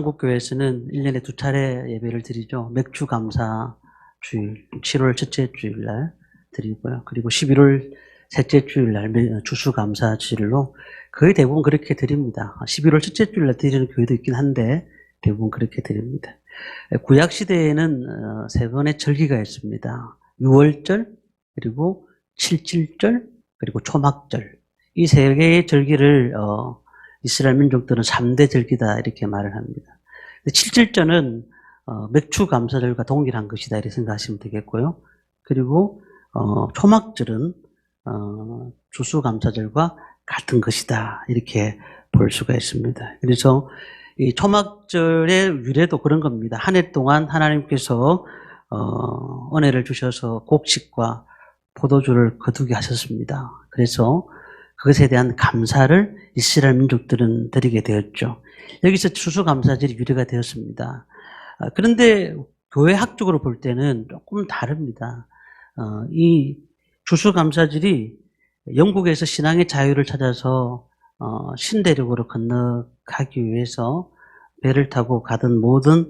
한국교회에서는 1년에 2차례 예배를 드리죠. 맥주감사 주일, 7월 첫째 주일날 드리고요. 그리고 11월 셋째 주일날 추수감사 주일로 거의 대부분 그렇게 드립니다. 11월 첫째 주일날 드리는 교회도 있긴 한데 대부분 그렇게 드립니다. 구약시대에는 세 번의 절기가 있습니다. 유월절, 그리고 칠칠절, 그리고 초막절. 이 세 개의 절기를 이스라엘 민족들은 3대 절기다 이렇게 말을 합니다. 칠칠절은 맥주 감사절과 동일한 것이다 이렇게 생각하시면 되겠고요. 그리고 초막절은 추수감사절과 같은 것이다 이렇게 볼 수가 있습니다. 그래서 이 초막절의 유래도 그런 겁니다. 한 해 동안 하나님께서 은혜를 주셔서 곡식과 포도주를 거두게 하셨습니다. 그래서 그것에 대한 감사를 이스라엘 민족들은 드리게 되었죠. 여기서 추수감사절이 유래가 되었습니다. 그런데 교회 학적으로 볼 때는 조금 다릅니다. 이 추수감사절이 영국에서 신앙의 자유를 찾아서 신대륙으로 건너가기 위해서 배를 타고 가던 모든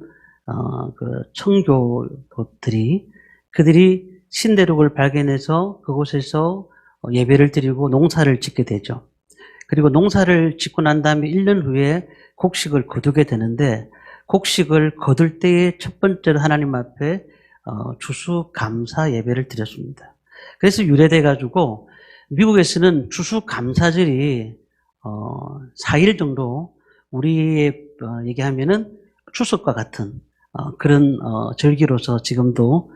그 청교도들이 그들이 신대륙을 발견해서 그곳에서 예배를 드리고 농사를 짓게 되죠. 그리고 농사를 짓고 난 다음에 1년 후에 곡식을 거두게 되는데 곡식을 거둘 때의 첫 번째로 하나님 앞에 추수감사 예배를 드렸습니다. 그래서 유래돼 가지고 미국에서는 추수감사절이 4일 정도 우리의 얘기하면은 추석과 같은 그런 절기로서 지금도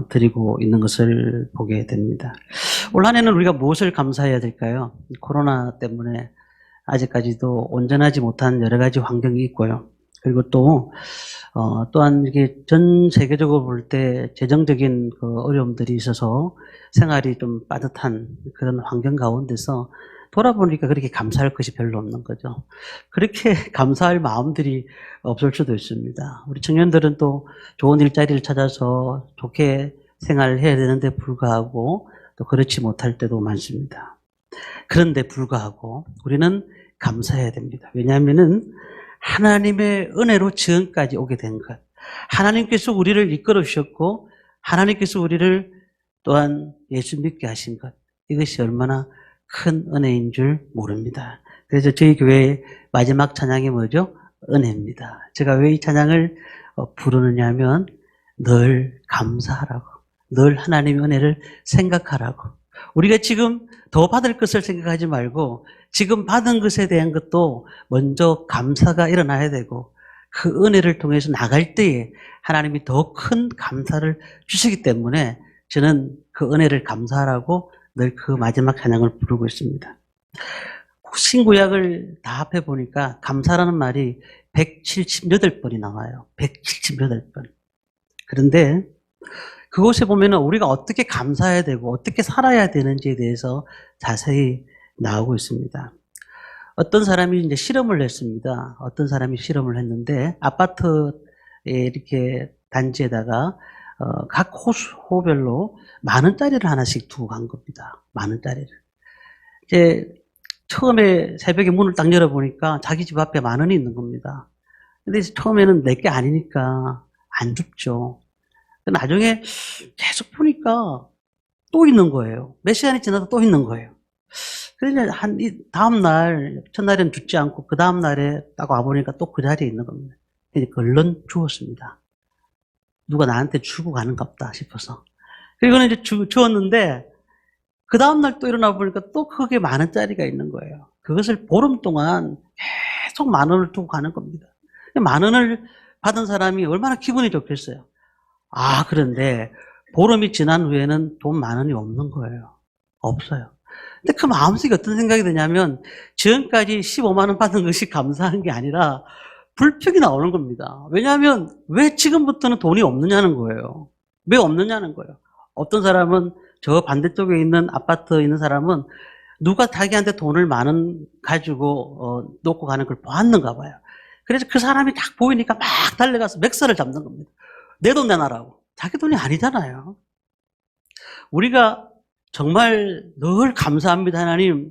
드리고 있는 것을 보게 됩니다. 올 한 해는 우리가 무엇을 감사해야 될까요? 코로나 때문에 아직까지도 온전하지 못한 여러 가지 환경이 있고요. 그리고 또한 이게 전 세계적으로 볼 때 재정적인 그 어려움들이 있어서 생활이 좀 빠듯한 그런 환경 가운데서 돌아보니까 그렇게 감사할 것이 별로 없는 거죠. 그렇게 감사할 마음들이 없을 수도 있습니다. 우리 청년들은 또 좋은 일자리를 찾아서 좋게 생활을 해야 되는데 불구하고 또 그렇지 못할 때도 많습니다. 그런데 불구하고 우리는 감사해야 됩니다. 왜냐하면은 하나님의 은혜로 지금까지 오게 된 것. 하나님께서 우리를 이끌어 주셨고 하나님께서 우리를 또한 예수 믿게 하신 것. 이것이 얼마나 큰 은혜인 줄 모릅니다. 그래서 저희 교회의 마지막 찬양이 뭐죠? 은혜입니다. 제가 왜 이 찬양을 부르느냐 하면 늘 감사하라고, 늘 하나님의 은혜를 생각하라고. 우리가 지금 더 받을 것을 생각하지 말고 지금 받은 것에 대한 것도 먼저 감사가 일어나야 되고 그 은혜를 통해서 나갈 때에 하나님이 더 큰 감사를 주시기 때문에 저는 그 은혜를 감사하라고 늘 그 마지막 찬양을 부르고 있습니다. 신구약을 다 합해 보니까 감사라는 말이 178번이 나와요. 178번. 그런데 그곳에 보면 우리가 어떻게 감사해야 되고 어떻게 살아야 되는지에 대해서 자세히 나오고 있습니다. 어떤 사람이 이제 실험을 했습니다. 어떤 사람이 실험을 했는데 아파트에 이렇게 단지에다가 각 호별로 10,000원짜리를 하나씩 두고 간 겁니다. 10,000원짜리를. 이제 처음에 새벽에 문을 딱 열어보니까 자기 집 앞에 10,000원이 있는 겁니다. 근데 처음에는 내게 아니니까 안 줍죠. 나중에 계속 보니까 또 있는 거예요. 몇 시간이 지나도 또 있는 거예요. 그래서 다음날, 첫날에는 줍지 않고 그 다음날에 딱 와보니까 또 그 자리에 있는 겁니다. 그래서 얼른 주웠습니다. 누가 나한테 주고 가는갑다 싶어서. 그리고는 이제 주웠는데 그 다음날 또 일어나 보니까 또 그게 10,000원짜리가 있는 거예요. 그것을 보름 동안 계속 10,000원을 두고 가는 겁니다. 10,000원을 받은 사람이 얼마나 기분이 좋겠어요. 그런데 보름이 지난 후에는 돈 10,000원이 없는 거예요. 없어요. 근데 그 마음속에 어떤 생각이 드냐면 지금까지 15만 원 받은 것이 감사한 게 아니라 불평이 나오는 겁니다. 왜냐하면 왜 지금부터는 돈이 없느냐는 거예요. 왜 없느냐는 거예요. 어떤 사람은 저 반대쪽에 있는 아파트에 있는 사람은 누가 자기한테 돈을 10,000원 가지고 놓고 가는 걸 보았는가 봐요. 그래서 그 사람이 딱 보이니까 막 달려가서 맥살을 잡는 겁니다. 내 돈 내놔라고. 자기 돈이 아니잖아요. 우리가 정말 늘 감사합니다. 하나님,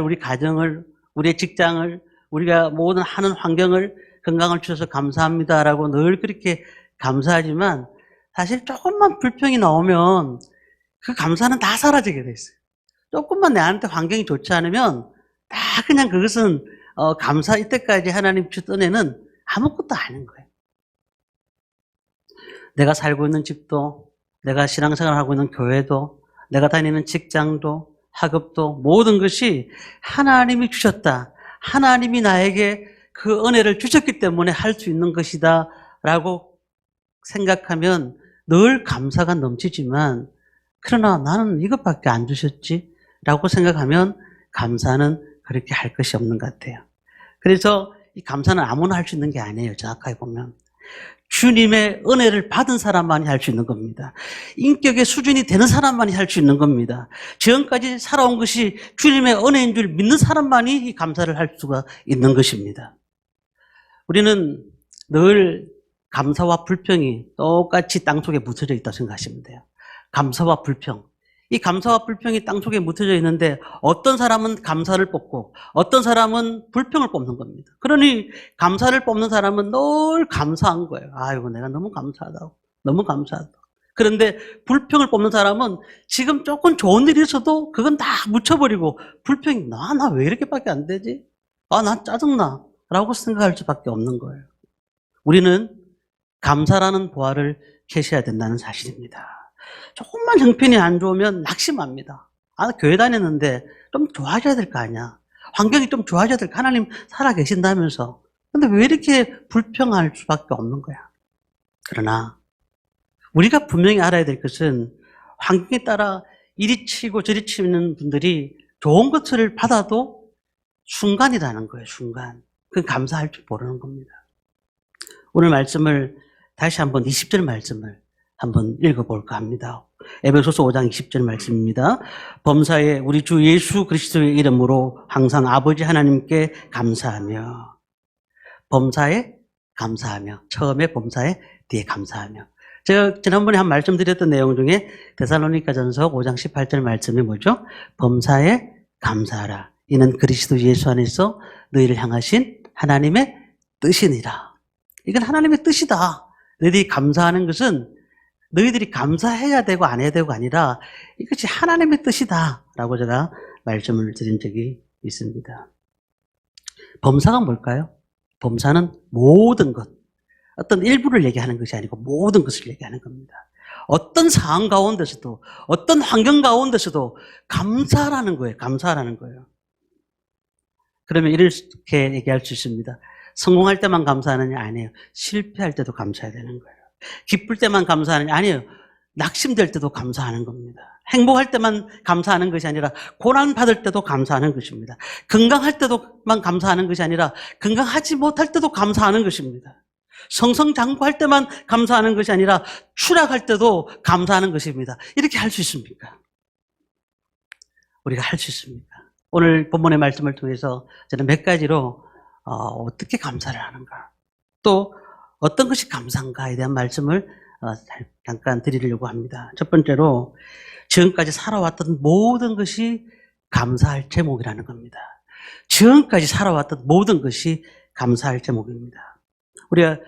우리 가정을, 우리의 직장을, 우리가 모든 하는 환경을 건강을 주셔서 감사합니다라고 늘 그렇게 감사하지만 사실 조금만 불평이 나오면 그 감사는 다 사라지게 돼 있어요. 조금만 내한테 환경이 좋지 않으면 다 그냥 그것은 감사 이때까지 하나님 주던 애는 아무것도 아닌 거예요. 내가 살고 있는 집도, 내가 신앙생활하고 있는 교회도, 내가 다니는 직장도, 학업도 모든 것이 하나님이 주셨다. 하나님이 나에게 그 은혜를 주셨기 때문에 할 수 있는 것이다 라고 생각하면 늘 감사가 넘치지만 그러나 나는 이것밖에 안 주셨지 라고 생각하면 감사는 그렇게 할 것이 없는 것 같아요. 그래서 이 감사는 아무나 할 수 있는 게 아니에요. 정확하게 보면. 주님의 은혜를 받은 사람만이 할 수 있는 겁니다. 인격의 수준이 되는 사람만이 할 수 있는 겁니다. 지금까지 살아온 것이 주님의 은혜인 줄 믿는 사람만이 이 감사를 할 수가 있는 것입니다. 우리는 늘 감사와 불평이 똑같이 땅속에 묻혀져 있다고 생각하시면 돼요. 감사와 불평. 이 감사와 불평이 땅속에 묻혀져 있는데 어떤 사람은 감사를 뽑고 어떤 사람은 불평을 뽑는 겁니다. 그러니 감사를 뽑는 사람은 늘 감사한 거예요. 아이고 내가 너무 감사하다고. 너무 감사하다. 그런데 불평을 뽑는 사람은 지금 조금 좋은 일이 있어도 그건 다 묻혀버리고 불평이 나 왜 이렇게밖에 안 되지? 나 짜증나 라고 생각할 수밖에 없는 거예요. 우리는 감사라는 보화를 캐셔야 된다는 사실입니다. 조금만 형편이 안 좋으면 낙심합니다. 교회 다녔는데 좀 좋아져야 될 거 아니야. 환경이 좀 좋아져야 될 거. 하나님 살아계신다면서. 근데 왜 이렇게 불평할 수밖에 없는 거야? 그러나 우리가 분명히 알아야 될 것은 환경에 따라 이리 치고 저리 치는 분들이 좋은 것을 받아도 순간이라는 거예요. 순간. 그건 감사할 줄 모르는 겁니다. 오늘 말씀을 다시 한번 20절 말씀을 한번 읽어볼까 합니다. 에베소서 5장 20절 말씀입니다. 범사에 우리 주 예수 그리스도의 이름으로 항상 아버지 하나님께 감사하며. 범사에 감사하며. 처음에 범사에 뒤에 감사하며. 제가 지난번에 한 말씀드렸던 내용 중에 데살로니가전서 5장 18절 말씀이 뭐죠? 범사에 감사하라. 이는 그리스도 예수 안에서 너희를 향하신 하나님의 뜻이니라. 이건 하나님의 뜻이다. 너희들이 감사하는 것은 너희들이 감사해야 되고 안 해야 되고가 아니라 이것이 하나님의 뜻이다 라고 제가 말씀을 드린 적이 있습니다. 범사가 뭘까요? 범사는 모든 것, 어떤 일부를 얘기하는 것이 아니고 모든 것을 얘기하는 겁니다. 어떤 상황 가운데서도 어떤 환경 가운데서도 감사라는 거예요. 감사라는 거예요. 그러면 이렇게 얘기할 수 있습니다. 성공할 때만 감사하느냐? 아니에요. 실패할 때도 감사해야 되는 거예요. 기쁠 때만 감사하느냐? 아니에요. 낙심될 때도 감사하는 겁니다. 행복할 때만 감사하는 것이 아니라 고난받을 때도 감사하는 것입니다. 건강할 때도만 감사하는 것이 아니라 건강하지 못할 때도 감사하는 것입니다. 성성장구할 때만 감사하는 것이 아니라 추락할 때도 감사하는 것입니다. 이렇게 할 수 있습니까? 우리가 할 수 있습니까? 오늘 본문의 말씀을 통해서 저는 몇 가지로 어떻게 감사를 하는가, 또 어떤 것이 감사인가에 대한 말씀을 잠깐 드리려고 합니다. 첫 번째로 지금까지 살아왔던 모든 것이 감사할 제목이라는 겁니다. 지금까지 살아왔던 모든 것이 감사할 제목입니다. 우리가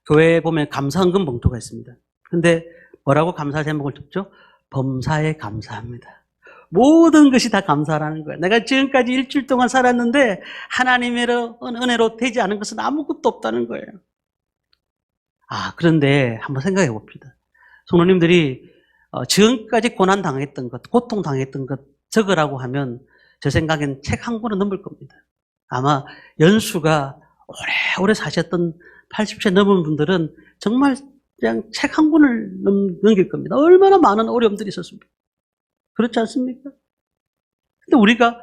교회에 보면 감사헌금 봉투가 있습니다. 근데 뭐라고 감사할 제목을 줬죠? 범사에 감사합니다. 모든 것이 다 감사라는 거예요. 내가 지금까지 일주일 동안 살았는데 하나님의 은혜로 되지 않은 것은 아무것도 없다는 거예요. 그런데 한번 생각해 봅시다. 성도님들이 지금까지 고난당했던 것, 고통당했던 것 적으라고 하면 제 생각엔 책 한 권은 넘을 겁니다. 아마 연수가 오래오래 사셨던 80세 넘은 분들은 정말 그냥 책 한 권을 넘길 겁니다. 얼마나 많은 어려움들이 있었습니까? 그렇지 않습니까? 근데 우리가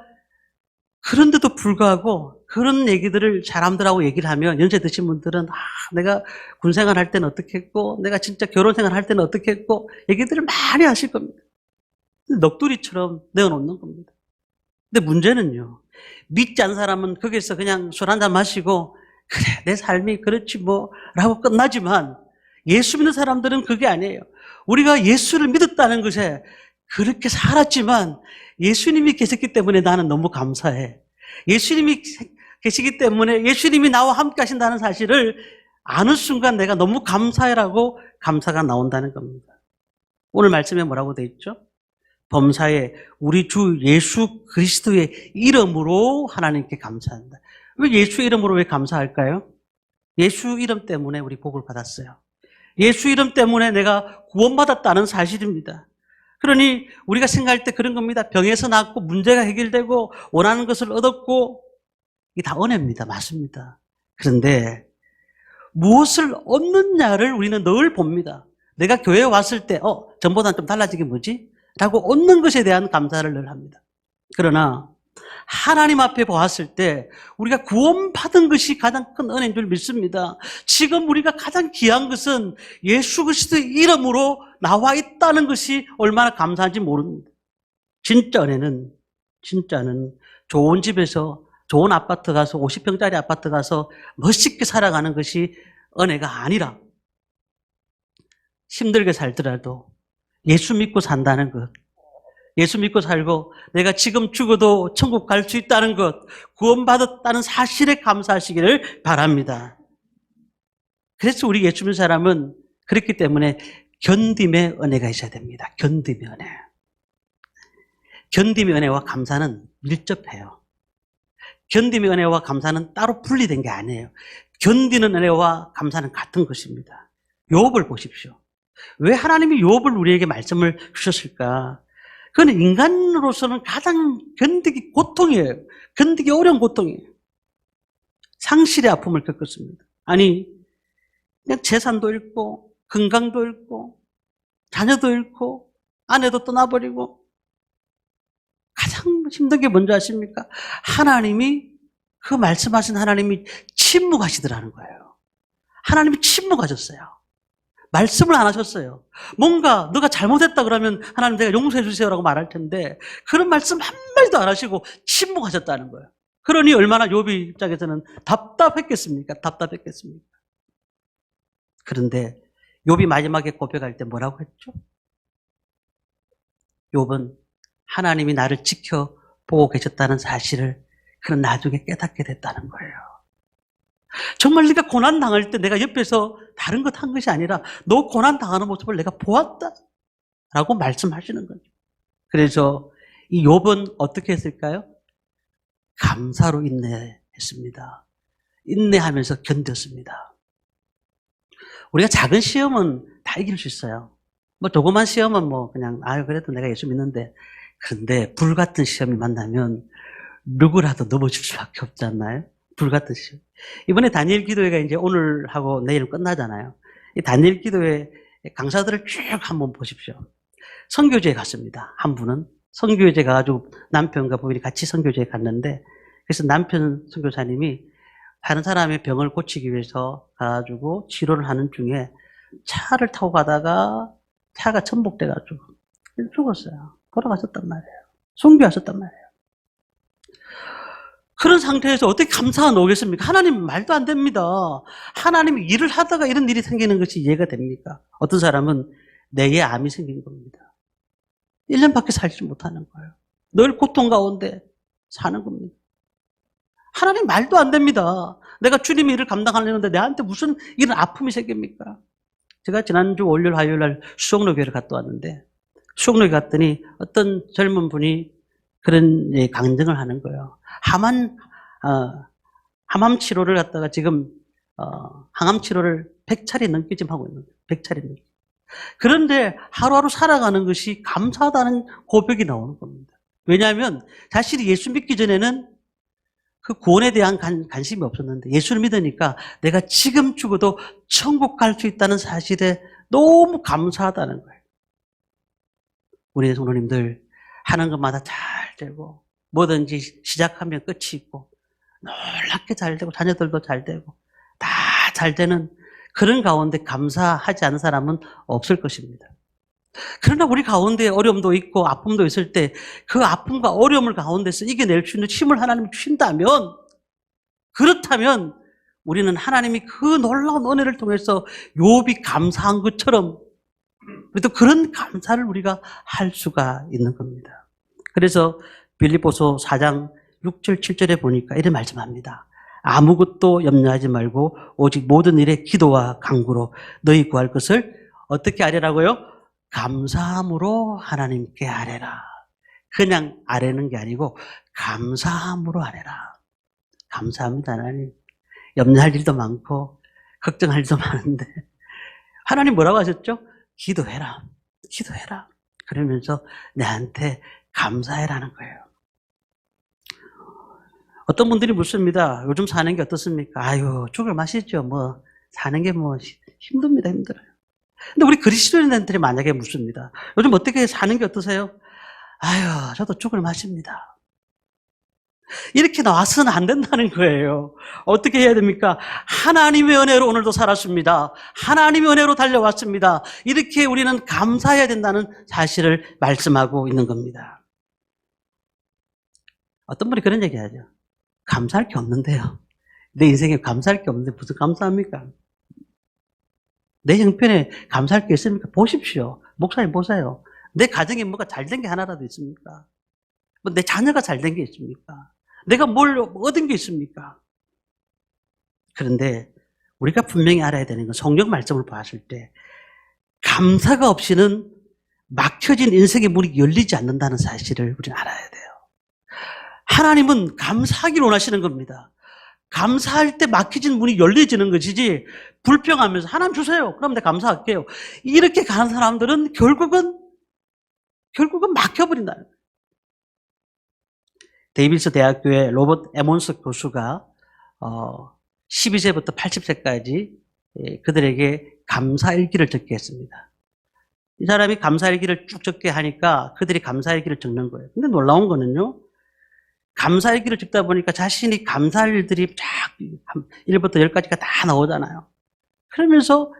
그런데도 불구하고 그런 얘기들을 사람들하고 얘기를 하면 연세 드신 분들은 내가 군생활 할 때는 어떻게 했고 내가 진짜 결혼생활 할 때는 어떻게 했고 얘기들을 많이 하실 겁니다. 넋두리처럼 내어놓는 겁니다. 근데 문제는요, 믿지 않는 사람은 거기서 그냥 술 한잔 마시고 그래 내 삶이 그렇지 뭐 라고 끝나지만 예수 믿는 사람들은 그게 아니에요. 우리가 예수를 믿었다는 것에 그렇게 살았지만 예수님이 계셨기 때문에 나는 너무 감사해. 예수님이 계시기 때문에 예수님이 나와 함께 하신다는 사실을 아는 순간 내가 너무 감사해라고 감사가 나온다는 겁니다. 오늘 말씀에 뭐라고 되어 있죠? 범사에 우리 주 예수 그리스도의 이름으로 하나님께 감사한다. 왜 예수 이름으로 왜 감사할까요? 예수 이름 때문에 우리 복을 받았어요. 예수 이름 때문에 내가 구원받았다는 사실입니다. 그러니 우리가 생각할 때 그런 겁니다. 병에서 낫고 문제가 해결되고 원하는 것을 얻었고 이게 다 은혜입니다. 맞습니다. 그런데 무엇을 얻느냐를 우리는 늘 봅니다. 내가 교회에 왔을 때 전보다는 좀 달라진 게 뭐지? 라고 얻는 것에 대한 감사를 늘 합니다. 그러나 하나님 앞에 보았을 때 우리가 구원받은 것이 가장 큰 은혜인 줄 믿습니다. 지금 우리가 가장 귀한 것은 예수 그리스도의 이름으로 나와 있다는 것이 얼마나 감사한지 모릅니다. 진짜 은혜는 좋은 집에서 좋은 아파트 가서 50평짜리 아파트 가서 멋있게 살아가는 것이 은혜가 아니라 힘들게 살더라도 예수 믿고 산다는 것, 예수 믿고 살고 내가 지금 죽어도 천국 갈 수 있다는 것, 구원받았다는 사실에 감사하시기를 바랍니다. 그래서 우리 예수 믿는 사람은 그렇기 때문에 견딤의 은혜가 있어야 됩니다. 견딤의 은혜. 견딤의 은혜와 감사는 밀접해요. 견딤의 은혜와 감사는 따로 분리된 게 아니에요. 견디는 은혜와 감사는 같은 것입니다. 욥을 보십시오. 왜 하나님이 욥을 우리에게 말씀을 주셨을까? 그건 인간으로서는 가장 견디기 고통이에요. 견디기 어려운 고통이에요. 상실의 아픔을 겪었습니다. 아니, 그냥 재산도 잃고, 건강도 잃고, 자녀도 잃고, 아내도 떠나버리고, 가장 힘든 게 뭔지 아십니까? 하나님이, 그 말씀하신 하나님이 침묵하시더라는 거예요. 하나님이 침묵하셨어요. 말씀을 안 하셨어요. 뭔가 너가 잘못했다 그러면 하나님 내가 용서해 주세요라고 말할 텐데 그런 말씀 한마디도 안 하시고 침묵하셨다는 거예요. 그러니 얼마나 욥의 입장에서는 답답했겠습니까? 답답했겠습니까? 그런데 욥이 마지막에 고백할 때 뭐라고 했죠? 욥은 하나님이 나를 지켜보고 계셨다는 사실을 그런 나중에 깨닫게 됐다는 거예요. 정말 네가 고난 당할 때 내가 옆에서 다른 것 한 것이 아니라 너 고난 당하는 모습을 내가 보았다 라고 말씀하시는 거죠. 그래서 이 욥은 어떻게 했을까요? 감사로 인내했습니다. 인내하면서 견뎠습니다. 우리가 작은 시험은 다 이길 수 있어요. 뭐 조그만 시험은 뭐 그냥 그래도 내가 예수 믿는데, 그런데 불같은 시험이 만나면 누구라도 넘어질 수밖에 없지 않나요? 불같은 시험. 이번에 다니엘 기도회가 이제 오늘하고 내일 끝나잖아요. 이 다니엘 기도회 강사들을 쭉 한번 보십시오. 선교제에 갔습니다. 한 분은 선교제에 가가지고 남편과 부인이 같이 선교제에 갔는데, 그래서 남편 선교사님이 다른 사람의 병을 고치기 위해서 가가지고 치료를 하는 중에 차를 타고 가다가 차가 전복돼가지고 죽었어요. 돌아가셨단 말이에요. 순교하셨단 말이에요. 그런 상태에서 어떻게 감사가 나오겠습니까? 하나님 말도 안 됩니다. 하나님이 일을 하다가 이런 일이 생기는 것이 이해가 됩니까? 어떤 사람은 뇌에 암이 생긴 겁니다. 1년밖에 살지 못하는 거예요. 늘 고통 가운데 사는 겁니다. 하나님 말도 안 됩니다. 내가 주님의 일을 감당하려는데 내한테 무슨 이런 아픔이 생깁니까? 제가 지난주 월요일 화요일 날 수영로교회를 갔다 왔는데, 수영로교회 갔더니 어떤 젊은 분이 그런 강정을 하는 거예요. 항암 치료를 갖다가 지금 항암 치료를 100차례 넘게 지금 하고 있는 거예요. 100차례 넘게. 그런데 하루하루 살아가는 것이 감사하다는 고백이 나오는 겁니다. 왜냐하면 자신이 예수 믿기 전에는 그 구원에 대한 관심이 없었는데 예수를 믿으니까 내가 지금 죽어도 천국 갈 수 있다는 사실에 너무 감사하다는 거예요. 우리 성도님들 하는 것마다 잘 되고 뭐든지 시작하면 끝이 있고 놀랍게 잘 되고 자녀들도 잘 되고 다 잘 되는 그런 가운데 감사하지 않은 사람은 없을 것입니다. 그러나 우리 가운데 어려움도 있고 아픔도 있을 때 그 아픔과 어려움을 가운데서 이겨낼 수 있는 힘을 하나님이 주신다면, 그렇다면 우리는 하나님이 그 놀라운 은혜를 통해서 욥이 감사한 것처럼 또 그런 감사를 우리가 할 수가 있는 겁니다. 그래서 빌립보서 4장 6절 7절에 보니까 이런 말씀합니다. 아무것도 염려하지 말고 오직 모든 일에 기도와 간구로 너희 구할 것을 어떻게 아뢰라고요? 감사함으로 하나님께 아뢰라. 그냥 아뢰는 게 아니고 감사함으로 아뢰라. 감사합니다, 하나님. 염려할 일도 많고 걱정할 일도 많은데 하나님 뭐라고 하셨죠? 기도해라. 기도해라. 그러면서 내한테 감사해라는 거예요. 어떤 분들이 묻습니다. 요즘 사는 게 어떻습니까? 아유, 죽을 맛이죠. 뭐 사는 게 뭐 힘듭니다. 힘들어요. 근데 우리 그리스도인들이 만약에 묻습니다. 요즘 어떻게 사는 게 어떠세요? 아유, 저도 죽을 맛입니다. 이렇게 나와서는 안 된다는 거예요. 어떻게 해야 됩니까? 하나님의 은혜로 오늘도 살았습니다. 하나님의 은혜로 달려왔습니다. 이렇게 우리는 감사해야 된다는 사실을 말씀하고 있는 겁니다. 어떤 분이 그런 얘기 하죠. 감사할 게 없는데요. 내 인생에 감사할 게 없는데 무슨 감사합니까? 내 형편에 감사할 게 있습니까? 보십시오. 목사님 보세요. 내 가정에 뭐가 잘된 게 하나라도 있습니까? 뭐 내 자녀가 잘된 게 있습니까? 내가 뭘 얻은 게 있습니까? 그런데 우리가 분명히 알아야 되는 건 성경 말씀을 봤을 때 감사가 없이는 막혀진 인생의 문이 열리지 않는다는 사실을 우리는 알아야 돼요. 하나님은 감사하기를 원하시는 겁니다. 감사할 때 막혀진 문이 열려지는 것이지 불평하면서 하나님 주세요. 그럼 내가 감사할게요. 이렇게 가는 사람들은 결국은 막혀버린다는 거예요. 데이비스 대학교의 로버트 에몬스 교수가 12세부터 80세까지 그들에게 감사일기를 적게 했습니다. 이 사람이 감사일기를 쭉 적게 하니까 그들이 감사일기를 적는 거예요. 근데 놀라운 거는요. 감사일기를 적다 보니까 자신이 감사할 일들이 쫙 1부터 10까지가 다 나오잖아요. 그러면서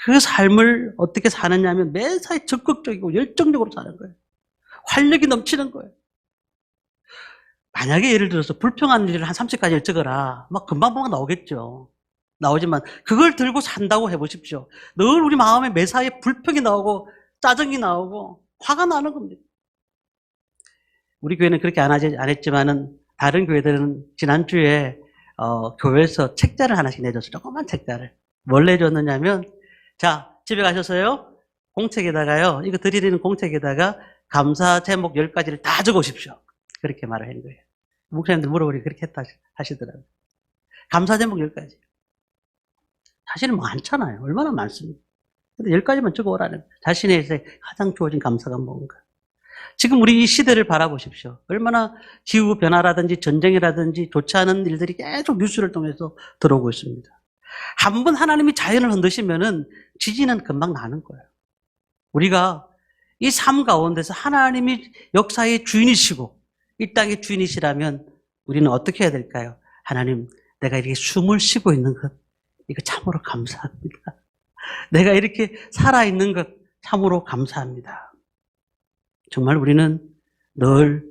그 삶을 어떻게 사느냐 하면 매사에 적극적이고 열정적으로 사는 거예요. 활력이 넘치는 거예요. 만약에 예를 들어서 불평한 일을 한 30가지를 적어라. 막 금방 나오겠죠. 나오지만 그걸 들고 산다고 해보십시오. 늘 우리 마음에 매사에 불평이 나오고 짜증이 나오고 화가 나는 겁니다. 우리 교회는 그렇게 안 했지만은 다른 교회들은 지난주에 교회에서 책자를 하나씩 내줬어요. 조그만 책자를. 뭘 내줬느냐면 자, 집에 가셔서요. 공책에다가요. 이거 드리는 공책에다가 감사 제목 10가지를 다 적으십시오. 그렇게 말을 한 거예요. 목사님들 물어보니 그렇게 했다 하시더라고요. 감사 제목 10가지. 사실은 많잖아요. 얼마나 많습니까? 근데 10가지만 적어오라는 거예요. 자신의 인생에 가장 주어진 감사가 뭔가. 지금 우리 이 시대를 바라보십시오. 얼마나 기후변화라든지 전쟁이라든지 좋지 않은 일들이 계속 뉴스를 통해서 들어오고 있습니다. 한 번 하나님이 자연을 흔드시면은 지진은 금방 나는 거예요. 우리가 이 삶 가운데서 하나님이 역사의 주인이시고 이 땅의 주인이시라면 우리는 어떻게 해야 될까요? 하나님, 내가 이렇게 숨을 쉬고 있는 것, 이거 참으로 감사합니다. 내가 이렇게 살아있는 것, 참으로 감사합니다. 정말 우리는 늘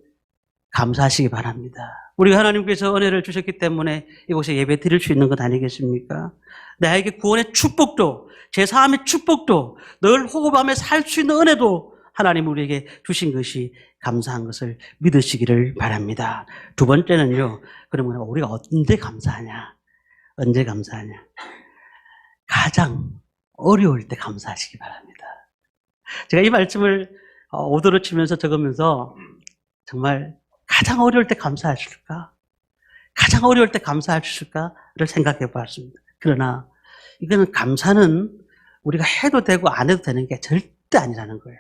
감사하시기 바랍니다. 우리가 하나님께서 은혜를 주셨기 때문에 이곳에 예배 드릴 수 있는 것 아니겠습니까? 나에게 구원의 축복도, 제사함의 축복도, 늘 호흡하며 살 수 있는 은혜도 하나님 우리에게 주신 것이 감사한 것을 믿으시기를 바랍니다. 두 번째는요, 그러면 우리가 언제 감사하냐? 언제 감사하냐? 가장 어려울 때 감사하시기 바랍니다. 제가 이 말씀을 오도로 치면서 적으면서 정말 가장 어려울 때 감사하실까? 가장 어려울 때 감사하실까를 생각해 보았습니다. 그러나 이거는 감사는 우리가 해도 되고 안 해도 되는 게 절대 아니라는 거예요.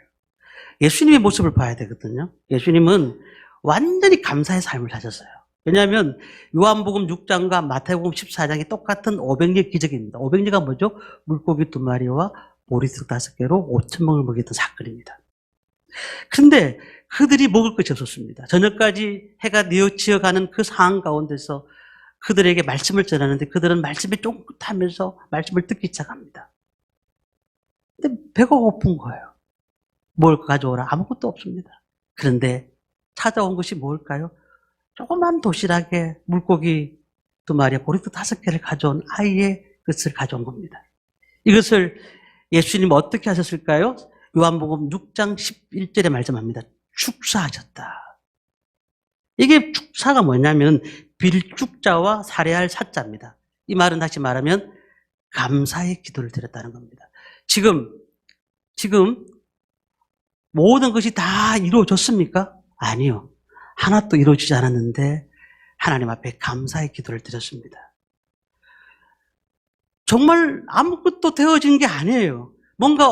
예수님의 모습을 봐야 되거든요. 예수님은 완전히 감사의 삶을 사셨어요. 왜냐하면 요한복음 6장과 마태복음 14장이 똑같은 500여 기적입니다. 500여가 뭐죠? 물고기 2마리와 보리떡 5개로 5,000명을 먹였던 사건입니다. 그런데 그들이 먹을 것이 없었습니다. 저녁까지 해가 뉘어지어가는 그 상황 가운데서 그들에게 말씀을 전하는데 그들은 말씀에 쫑긋하면서 말씀을 듣기 시작합니다. 근데 배가 고픈 거예요. 뭘 가져오라? 아무것도 없습니다. 그런데 찾아온 것이 뭘까요? 조그만 도시락에 물고기 2마리, 보리떡 5개를 가져온 아이의 것을 가져온 겁니다. 이것을 예수님 어떻게 하셨을까요? 요한복음 6장 11절에 말씀합니다. 축사하셨다. 이게 축사가 뭐냐면 빌죽자와 살해할 사자입니다. 이 말은 다시 말하면 감사의 기도를 드렸다는 겁니다. 지금 모든 것이 다 이루어졌습니까? 아니요. 하나도 이루어지지 않았는데 하나님 앞에 감사의 기도를 드렸습니다. 정말 아무것도 되어진 게 아니에요. 뭔가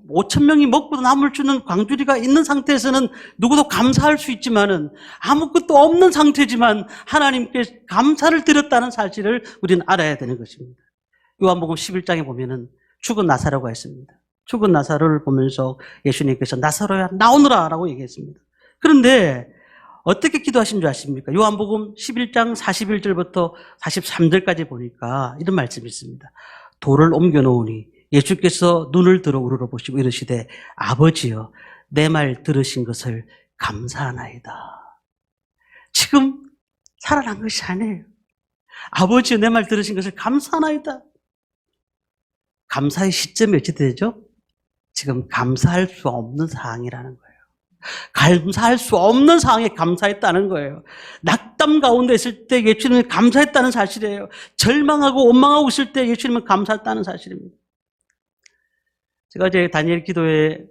5천 명이 먹고 남을 주는 광주리가 있는 상태에서는 누구도 감사할 수 있지만은 아무것도 없는 상태지만 하나님께 감사를 드렸다는 사실을 우리는 알아야 되는 것입니다. 요한복음 11장에 보면은 죽은 나사로가 있습니다. 죽은 나사로를 보면서 예수님께서 나사로야 나오너라 라고 얘기했습니다. 그런데 어떻게 기도하신 줄 아십니까? 요한복음 11장 41절부터 43절까지 보니까 이런 말씀이 있습니다. 돌을 옮겨 놓으니 예수께서 눈을 들어 우러러보시고 이르시되 아버지여 내 말 들으신 것을 감사하나이다. 지금 살아난 것이 아니에요. 아버지여 내 말 들으신 것을 감사하나이다. 감사의 시점이 어찌 되죠? 지금 감사할 수 없는 상황이라는 거예요. 감사할 수 없는 상황에 감사했다는 거예요. 낙담 가운데 있을 때 예수님은 감사했다는 사실이에요. 절망하고 원망하고 있을 때 예수님은 감사했다는 사실입니다. 제가 이제 다니엘 기도회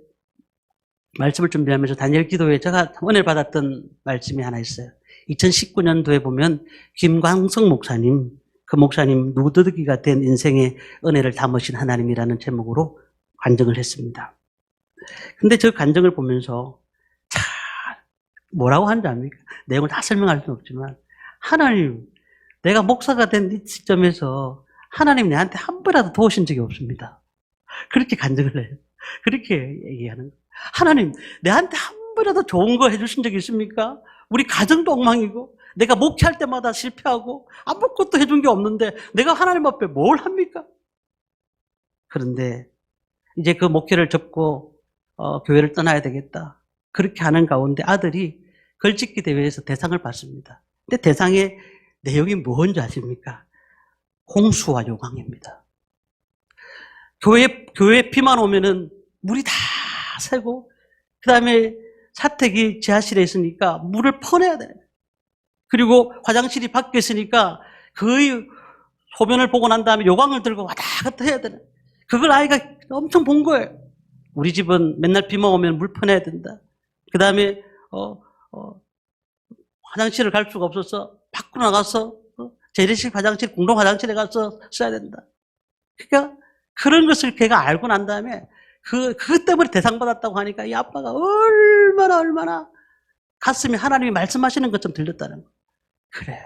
말씀을 준비하면서 다니엘 기도회에 제가 은혜를 받았던 말씀이 하나 있어요. 2019년도에 보면 김광석 목사님, 그 목사님 누드기가 된 인생의 은혜를 담으신 하나님이라는 제목으로 간증을 했습니다. 근데 저 간증을 보면서 참 뭐라고 하는지 압니까? 내용을 다 설명할 수는 없지만 하나님, 내가 목사가 된 이 시점에서 하나님 내한테 한 번이라도 도우신 적이 없습니다. 그렇게 간증을 해요. 그렇게 얘기하는 거예요. 하나님, 내한테 한 번이라도 좋은 거 해주신 적이 있습니까? 우리 가정도 엉망이고 내가 목회할 때마다 실패하고 아무것도 해준 게 없는데 내가 하나님 앞에 뭘 합니까? 그런데 이제 그 목회를 접고 교회를 떠나야 되겠다. 그렇게 하는 가운데 아들이 글짓기 대회에서 대상을 받습니다. 근데 대상의 내용이 뭔지 아십니까? 홍수와 요강입니다. 교회 비만 오면은 물이 다 새고 그 다음에 사택이 지하실에 있으니까 물을 퍼내야 돼요. 그리고 화장실이 밖에 있으니까 거의 소변을 보고 난 다음에 요강을 들고 왔다 갔다 해야 되는. 그걸 아이가 엄청 본 거예요. 우리 집은 맨날 비만 오면 물 퍼내야 된다. 그 다음에 화장실을 갈 수가 없어서 밖으로 나가서 재래식 화장실, 공동 화장실에 가서 써야 된다. 그러니까 그런 것을 걔가 알고 난 다음에 그것 때문에 대상 받았다고 하니까 이 아빠가 얼마나 가슴이 하나님이 말씀하시는 것처럼 들렸다는 거. 그래,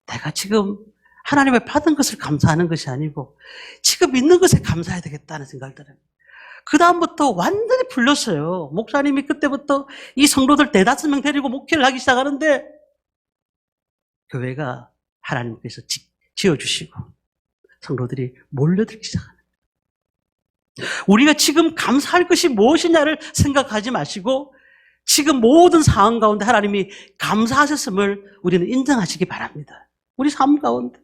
내가 지금 하나님의 받은 것을 감사하는 것이 아니고 지금 있는 것에 감사해야 되겠다는 생각이 들어요. 그 다음부터 완전히 풀렸어요. 목사님이 그때부터 이 성도들 4-5명 데리고 목회를 하기 시작하는데 교회가 하나님께서 지어주시고 성도들이 몰려들기 시작하는 거예요. 우리가 지금 감사할 것이 무엇이냐를 생각하지 마시고 지금 모든 상황 가운데 하나님이 감사하셨음을 우리는 인정하시기 바랍니다. 우리 삶 가운데.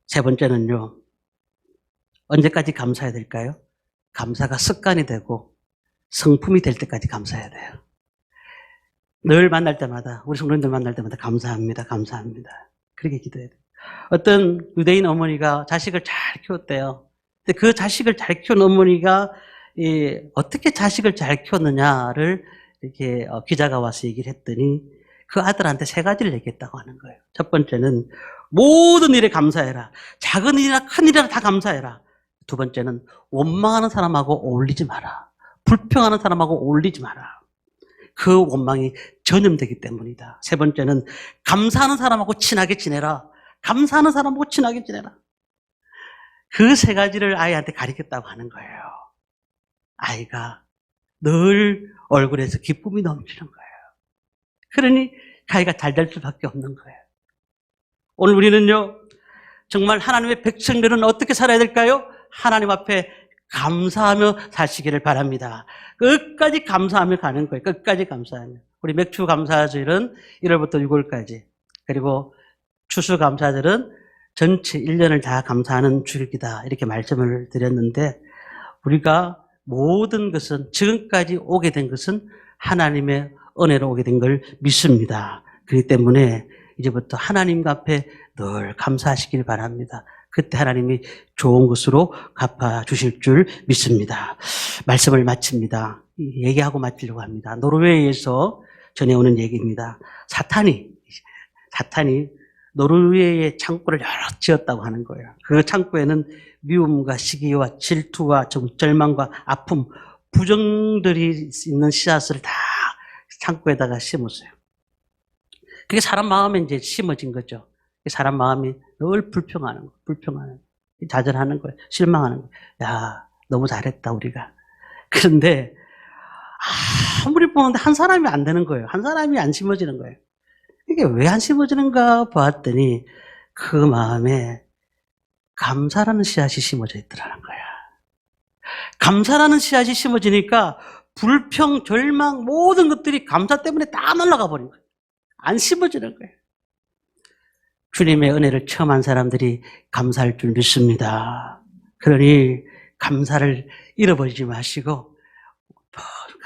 세 번째는요. 언제까지 감사해야 될까요? 감사가 습관이 되고 성품이 될 때까지 감사해야 돼요. 늘 만날 때마다 우리 성도님들 만날 때마다 감사합니다. 감사합니다. 그렇게 기도해야 돼요. 어떤 유대인 어머니가 자식을 잘 키웠대요. 근데 그 자식을 잘 키운 어머니가 어떻게 자식을 잘 키웠느냐를 이렇게 기자가 와서 얘기를 했더니 그 아들한테 3가지를 얘기했다고 하는 거예요. 첫 번째는 모든 일에 감사해라. 작은 일이나 큰 일이나 다 감사해라. 두 번째는 원망하는 사람하고 어울리지 마라. 불평하는 사람하고 어울리지 마라. 그 원망이 전염되기 때문이다. 세 번째는 감사하는 사람하고 친하게 지내라. 감사하는 사람하고 친하게 지내라. 그 3가지를 아이한테 가르쳤다고 하는 거예요. 아이가 늘 얼굴에서 기쁨이 넘치는 거예요. 그러니 아이가 잘 될 수밖에 없는 거예요. 오늘 우리는요, 정말 하나님의 백성들은 어떻게 살아야 될까요? 하나님 앞에 감사하며 사시기를 바랍니다. 끝까지 감사하며 가는 거예요. 끝까지 감사하며. 우리 맥주 감사절은 1월부터 6월까지, 그리고 추수 감사절은 전체 1년을 다 감사하는 주일이다. 이렇게 말씀을 드렸는데, 우리가 모든 것은 지금까지 오게 된 것은 하나님의 은혜로 오게 된 걸 믿습니다. 그렇기 때문에 이제부터 하나님 앞에 늘 감사하시길 바랍니다. 그때 하나님이 좋은 것으로 갚아주실 줄 믿습니다. 말씀을 마칩니다. 얘기하고 마치려고 합니다. 노르웨이에서 전해오는 얘기입니다. 사탄이 노르웨이의 창고를 여러 지었다고 하는 거예요. 그 창고에는 미움과 시기와 질투와 절망과 아픔, 부정들이 있는 씨앗을 다 창고에다가 심었어요. 그게 사람 마음에 이제 심어진 거죠. 사람 마음이 늘 불평하는 거예요. 좌절하는 거예요. 실망하는 거예요. 야, 너무 잘했다, 우리가. 그런데, 아무리 보는데 한 사람이 안 되는 거예요. 한 사람이 안 심어지는 거예요. 이게 왜 안 심어지는가 봤더니 그 마음에 감사라는 씨앗이 심어져 있더라는 거야. 감사라는 씨앗이 심어지니까 불평, 절망, 모든 것들이 감사 때문에 다 날아가 버린 거예요. 안 심어지는 거예요. 주님의 은혜를 체험한 사람들이 감사할 줄 믿습니다. 그러니 감사를 잃어버리지 마시고,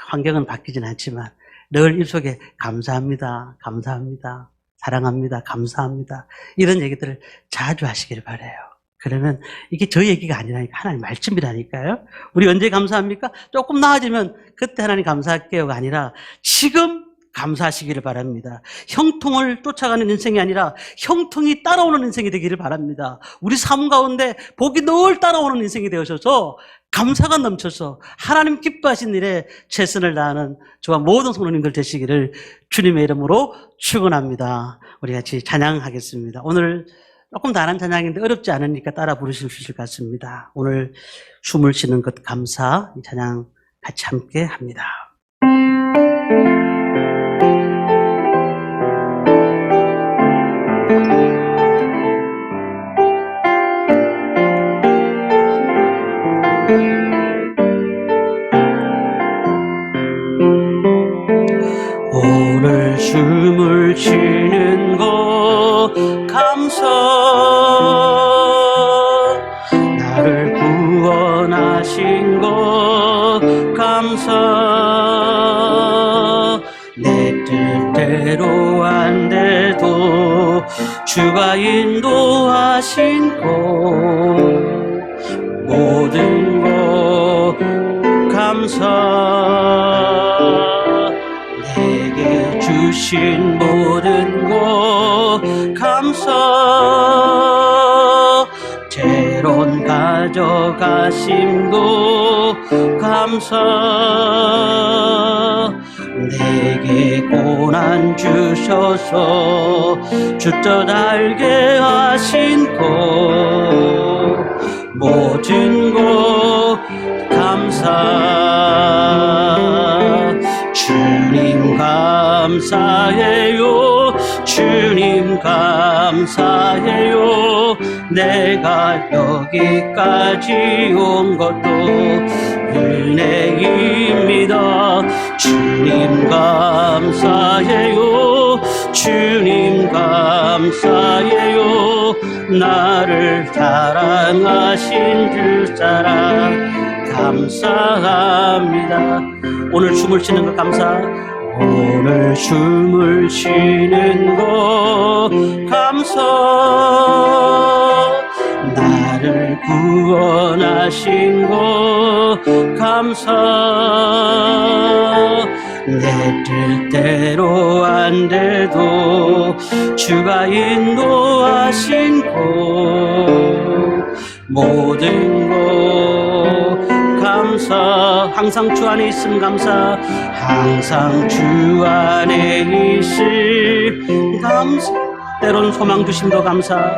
환경은 바뀌진 않지만 늘 입속에 감사합니다, 감사합니다, 사랑합니다, 감사합니다, 이런 얘기들을 자주 하시길 바라요. 그러면 이게 저 얘기가 아니라니까 하나님 말씀이라니까요. 우리 언제 감사합니까? 조금 나아지면 그때 하나님 감사할게요가 아니라 지금 감사하시기를 바랍니다. 형통을 쫓아가는 인생이 아니라 형통이 따라오는 인생이 되기를 바랍니다. 우리 삶 가운데 복이 늘 따라오는 인생이 되어셔서 감사가 넘쳐서 하나님 기뻐하신 일에 최선을 다하는 저와 모든 성도님들 되시기를 주님의 이름으로 축원합니다. 우리 같이 찬양하겠습니다. 오늘 조금 다른 찬양인데 어렵지 않으니까 따라 부르실 수 있을 것 같습니다. 오늘 숨을 쉬는 것 감사, 이 찬양 같이 함께 합니다. 오늘 숨을 쉬는 것 감사, 나를 구원하신 것 감사, 내 뜻대로 안 돼도 주가 인도하신 것 모든 것 감사, 내게 주신 모든 것 감사, 때론 가져가심도 감사, 내게 고난 주셔서 주 뜻 알게 하신 것 모든 것 감사, 주님 감사해요, 주님 감사해요, 내가 여기까지 온 것도 은혜입니다. 주님 감사해요, 주님 감사해요, 나를 사랑하신 주 사랑 감사합니다. 오늘 숨을 쉬는 것 감사, 오늘 숨을 쉬는 것 감사, 나를 구원하신 것 감사, 내 뜻대로 안 돼도 주가 인도하신 것 모든 것 감사, 항상 주 안에 있음 감사, 항상 주 안에 있음 감사, 때론 소망 주심도 감사,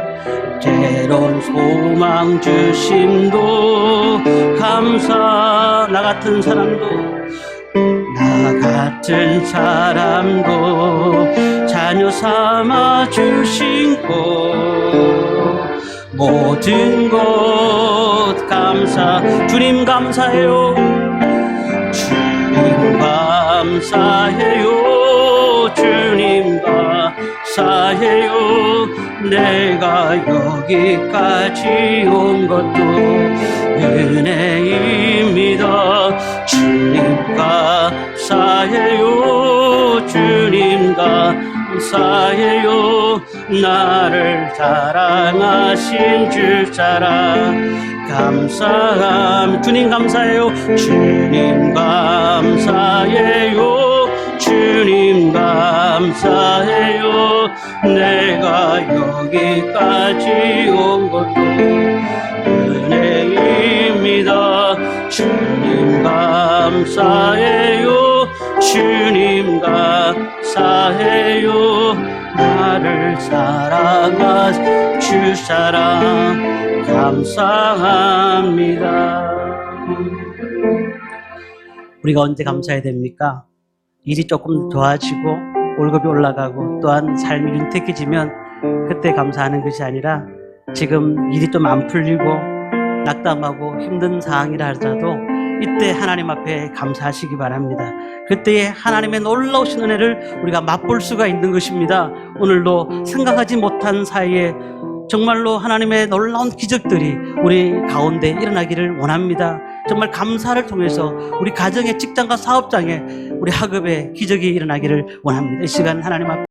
때론 소망 주심도 감사, 나 같은 사람도 자녀 삼아 주신 것 모든 것 감사, 주님 감사해요, 주님 감사해요, 주님 감사해요, 내가 여기까지 온 것도 은혜입니다. 주님 감사해요, 감사해요. 나를 사랑하신 주 사랑 감사함. 주님 감사해요. 주님 감사해요. 주님 감사해요. 내가 여기까지 온 것도 은혜입니다. 주님 감사해요. 주님 감사해요. 나를 사랑하신 주 사랑 감사합니다. 우리가 언제 감사해야 됩니까? 일이 조금 좋아지고 월급이 올라가고 또한 삶이 윤택해지면 그때 감사하는 것이 아니라 지금 일이 좀 안 풀리고 낙담하고 힘든 상황이라 하더라도 이때 하나님 앞에 감사하시기 바랍니다. 그때에 하나님의 놀라우신 은혜를 우리가 맛볼 수가 있는 것입니다. 오늘도 생각하지 못한 사이에 정말로 하나님의 놀라운 기적들이 우리 가운데 일어나기를 원합니다. 정말 감사를 통해서 우리 가정의 직장과 사업장에 우리 학업에 기적이 일어나기를 원합니다. 이 시간 하나님 앞에